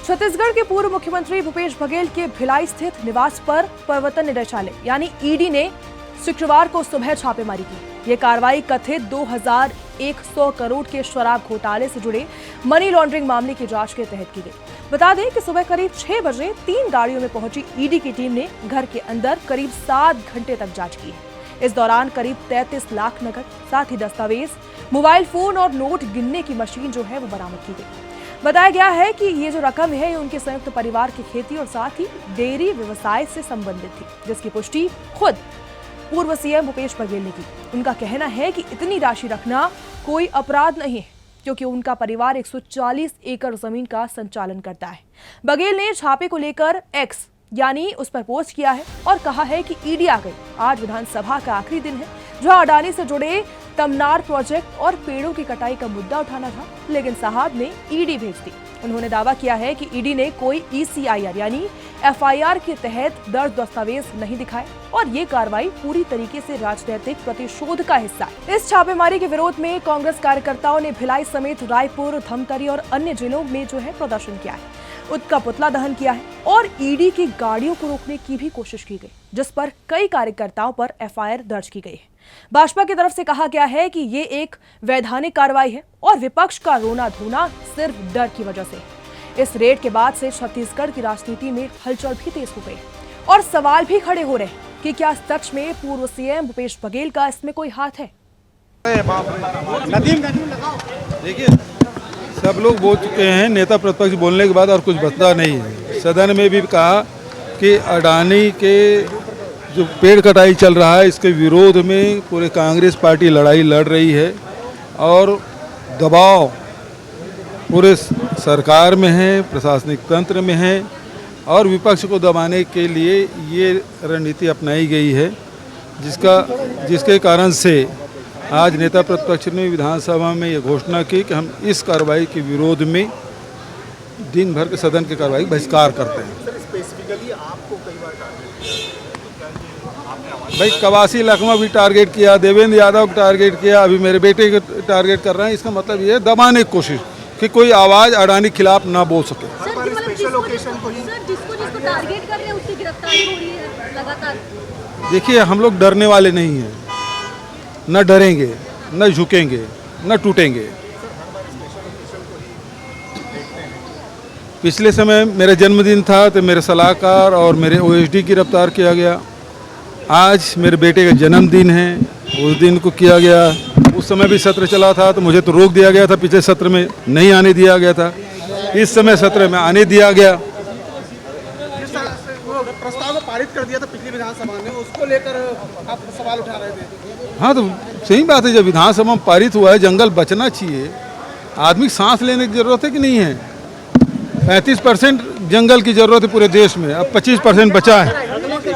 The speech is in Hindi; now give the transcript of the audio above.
छत्तीसगढ़ के पूर्व मुख्यमंत्री भूपेश बघेल के भिलाई स्थित निवास पर प्रवर्तन निदेशालय यानी ईडी ने शुक्रवार को सुबह छापेमारी की। ये कार्रवाई कथित 2100 करोड़ के शराब घोटाले से जुड़े मनी लॉन्ड्रिंग मामले की जांच के तहत की गई। बता दें कि सुबह करीब 6 बजे 3 गाड़ियों में पहुंची ईडी की टीम ने घर के अंदर करीब 7 घंटे तक जांच की है। इस दौरान करीब 33 लाख नकद, साथ ही दस्तावेज, मोबाइल फोन और नोट गिनने की मशीन जो है वो बरामद की गई। बताया गया है कि ये जो रकम है ये उनके संयुक्त परिवार की खेती और साथ ही डेयरी व्यवसाय से संबंधित थी, जिसकी पुष्टि खुद पूर्व सीएम भूपेश बघेल ने की। उनका कहना है कि इतनी राशि रखना कोई अपराध नहीं है, क्योंकि उनका परिवार 140 एकड़ जमीन का संचालन करता है। बघेल ने छापे को लेकर एक्स यानी उस पर पोस्ट किया है और कहा है कि ईडी आ गई। आज विधानसभा का आखिरी दिन है, जहां अडानी से जुड़े तमनार प्रोजेक्ट और पेड़ों की कटाई का मुद्दा उठाना था, लेकिन साहब ने ईडी भेज दी। उन्होंने दावा किया है कि ईडी ने कोई ECIR यानी FIR के तहत दर्ज दस्तावेज नहीं दिखाए और ये कार्रवाई पूरी तरीके से राजनीतिक प्रतिशोध का हिस्सा है। इस छापेमारी के विरोध में कांग्रेस कार्यकर्ताओं ने भिलाई समेत रायपुर, धमतरी और अन्य जिलों में जो है प्रदर्शन किया है, उनका पुतला दहन किया है और ईडी की गाड़ियों को रोकने की भी कोशिश की गई, जिस पर कई कार्यकर्ताओं पर FIR दर्ज की गई है। भाजपा की तरफ से कहा गया है कि ये एक वैधानिक कार्रवाई है और विपक्ष का रोना धोना सिर्फ डर की वजह से है। इस रेड के बाद से छत्तीसगढ़ की राजनीति में हलचल भी तेज हो गई और सवाल भी खड़े हो रहे हैं कि क्या सच में पूर्व सीएम भूपेश बघेल का इसमें कोई हाथ है। देखिए, सब लोग बोल चुके हैं, नेता प्रतिपक्ष बोलने के बाद और कुछ बचता नहीं है। सदन में भी कहा कि अडानी के जो पेड़ कटाई चल रहा है इसके विरोध में पूरे कांग्रेस पार्टी लड़ाई लड़ रही है और दबाव पूरे सरकार में है, प्रशासनिक तंत्र में है और विपक्ष को दबाने के लिए ये रणनीति अपनाई गई है, जिसके कारण से आज नेता प्रतिपक्ष ने विधानसभा में ये घोषणा की कि हम इस कार्रवाई के विरोध में दिन भर के सदन की कार्रवाई बहिष्कार करते हैं। भाई कवासी लखमा भी टारगेट किया, देवेंद्र यादव को टारगेट किया, अभी मेरे बेटे को टारगेट कर रहे हैं। इसका मतलब ये है दबाने की कोशिश कि कोई आवाज़ अडानी खिलाफ ना बोल सके। देखिए, हम लोग डरने वाले नहीं हैं, न डरेंगे, न झुकेंगे, न टूटेंगे। पिछले समय मेरा जन्मदिन था तो मेरे सलाहकार और मेरे OSD गिरफ्तार किया गया। आज मेरे बेटे का जन्मदिन है, उस दिन को किया गया। उस समय भी सत्र चला था तो मुझे तो रोक दिया गया था, पिछले सत्र में नहीं आने दिया गया था। इस समय सत्र में आने दिया गया। प्रस्ताव पारित कर दिया था पिछली विधानसभा ने, उसको लेकर आप सवाल उठा रहे थे। हाँ, तो सही बात है, जब विधानसभा में पारित हुआ है, जंगल बचना चाहिए। आदमी सांस लेने की जरूरत है कि नहीं है? 35% जंगल की जरूरत है पूरे देश में, अब 25% बचा है।